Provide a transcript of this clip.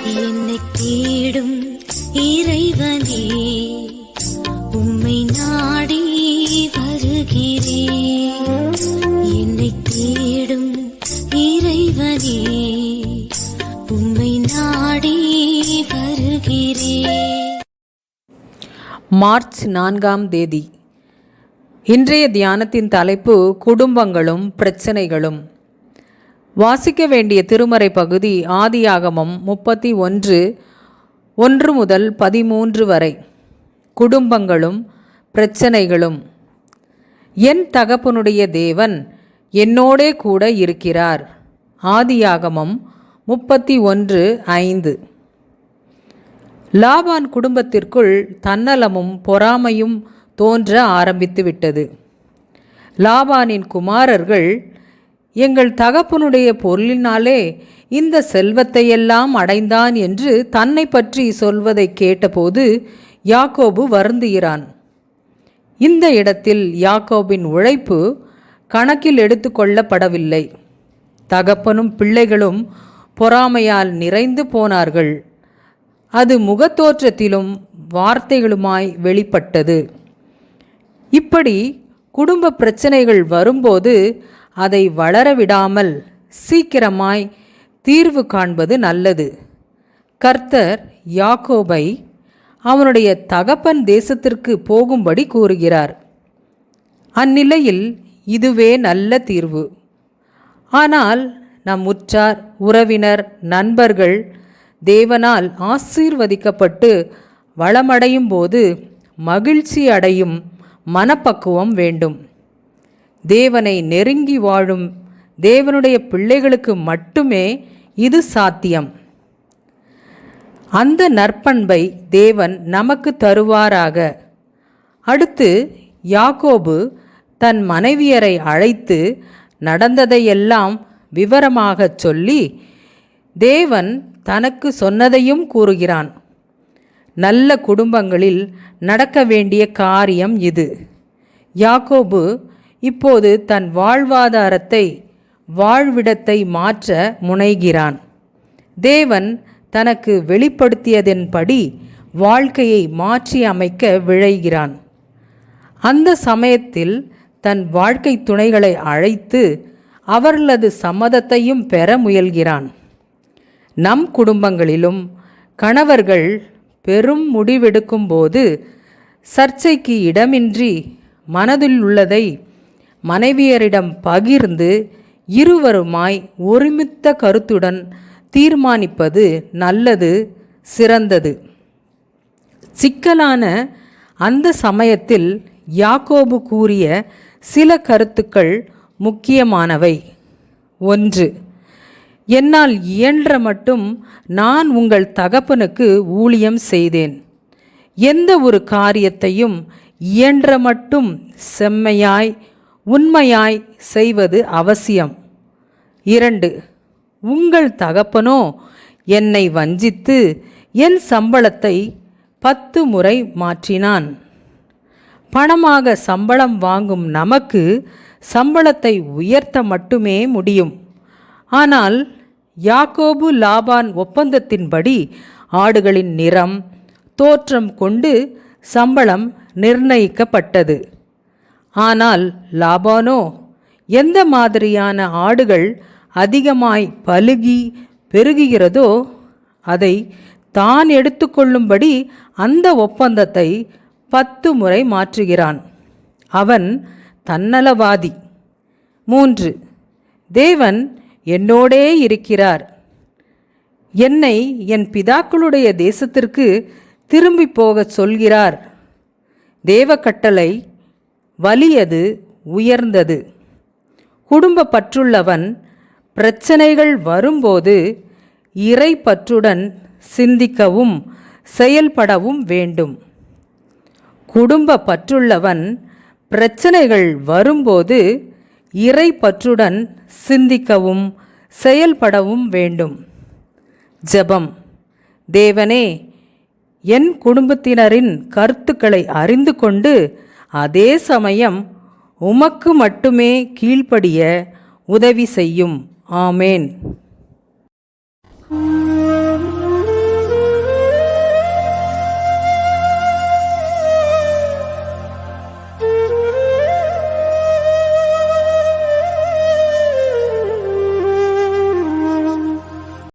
என்னை தேடும் இறைவனே, உம்மை நாடி வருகிறேன். என்னை தேடும் இறைவனே, உம்மை நாடி வருகிறேன். மார்ச் 4ஆம் தேதி. இன்றைய தியானத்தின் தலைப்பு குடும்பங்களும் பிரச்சனைகளும். வாசிக்க வேண்டிய திருமறை பகுதி ஆதியாகமம் 31:1-13 வரை. குடும்பங்களும் பிரச்சனைகளும். என் தகப்பனுடைய தேவன் என்னோடே கூட இருக்கிறார். ஆதியாகமம் 31:5. லாபான் குடும்பத்திற்குள் தன்னலமும் பொறாமையும் தோன்ற ஆரம்பித்துவிட்டது. லாபானின் குமாரர்கள், எங்கள் தகப்பனுடைய பொருளினாலே இந்த செல்வத்தையெல்லாம் அடைந்தான் என்று தன்னை பற்றி சொல்வதை கேட்டபோது யாக்கோபு வருந்துகிறான். இந்த இடத்தில் யாக்கோபின் உழைப்பு கணக்கில் எடுத்து கொள்ளப்படவில்லை. தகப்பனும் பிள்ளைகளும் பொறாமையால் நிறைந்து போனார்கள். அது முகத்தோற்றத்திலும் வார்த்தைகளுமாய் வெளிப்பட்டது. இப்படி குடும்ப பிரச்சனைகள் வரும்போது அதை வளரவிடாமல் சீக்கிரமாய் தீர்வு காண்பது நல்லது. கர்த்தர் யாக்கோபை அவனுடைய தகப்பன் தேசத்திற்கு போகும்படி கூறுகிறார். அந்நிலையில் இதுவே நல்ல தீர்வு. ஆனால் நம் உற்றார், உறவினர், நண்பர்கள் தேவனால் ஆசீர்வதிக்கப்பட்டு வளமடையும் போது மகிழ்ச்சி அடையும் மனப்பக்குவம் வேண்டும். தேவனை நெருங்கி வாழும் தேவனுடைய பிள்ளைகளுக்கு மட்டுமே இது சாத்தியம். அந்த நற்பண்பை தேவன் நமக்கு தருவாராக. அடுத்து யாக்கோபு தன் மனைவியரை அழைத்து நடந்ததையெல்லாம் விவரமாகச் சொல்லி தேவன் தனக்கு சொன்னதையும் கூறுகிறான். நல்ல குடும்பங்களில் நடக்க வேண்டிய காரியம் இது. யாக்கோபு இப்போது தன் வாழ்வாதாரத்தை, வாழ்விடத்தை மாற்ற முனைகிறான். தேவன் தனக்கு வெளிப்படுத்தியதன்படி வாழ்க்கையை மாற்றி அமைக்க விழைகிறான். அந்த சமயத்தில் தன் வாழ்க்கை துணைகளை அழைத்து அவர்களது சம்மதத்தையும் பெற முயல்கிறான். நம் குடும்பங்களிலும் கணவர்கள் பெரும் முடிவெடுக்கும்போது சர்ச்சைக்கு இடமின்றி மனதில் உள்ளதை மனைவியரிடம் பகிர்ந்து இருவருமாய் ஒருமித்த கருத்துடன் தீர்மானிப்பது நல்லது, சிறந்தது. சிக்கலான அந்த சமயத்தில் யாக்கோபு கூறிய சில கருத்துக்கள் முக்கியமானவை. 1. என்னால் இயன்ற மட்டும் நான் உங்கள் தகப்பனுக்கு ஊழியம் செய்தேன். எந்த ஒரு காரியத்தையும் இயன்ற மட்டும் செம்மையாய், உண்மையாய் செய்வது அவசியம். 2. உங்கள் தகப்பனோ என்னை வஞ்சித்து என் சம்பளத்தை 10 முறை மாற்றினான். பணமாக சம்பளம் வாங்கும் நமக்கு சம்பளத்தை உயர்த்த மட்டுமே முடியும். ஆனால் யாக்கோபு லாபான் ஒப்பந்தத்தின்படி ஆடுகளின் நிறம், தோற்றம் கொண்டு சம்பளம் நிர்ணயிக்கப்பட்டது. ஆனால் லாபானோ எந்த மாதிரியான ஆடுகள் அதிகமாய் பலுகி பெருகுகிறதோ அதை தான் எடுத்துக்கொள்ளும்படி அந்த ஒப்பந்தத்தை 10 முறை மாற்றுகிறான். அவன் தன்னலவாதி. 3. தேவன் என்னோடே இருக்கிறார். என்னை என் பிதாக்களுடைய தேசத்திற்கு திரும்பி போகச் சொல்கிறார். தேவ கட்டளை வலியது, உயர்ந்தது. குடும்ப பற்றுள்ளவன் பிரச்சனைகள் வரும்போது இறை பற்றுடன் சிந்திக்கவும் செயல்படவும் வேண்டும். குடும்ப பற்றுள்ளவன் பிரச்சனைகள் வரும்போது இறை பற்றுடன் சிந்திக்கவும் செயல்படவும் வேண்டும். ஜெபம். தேவனே, என் குடும்பத்தினரின் கருத்துக்களை அறிந்து கொண்டு அதே சமயம் உமக்கு மட்டுமே கீழ்ப்படிய உதவி செய்யும். ஆமேன்.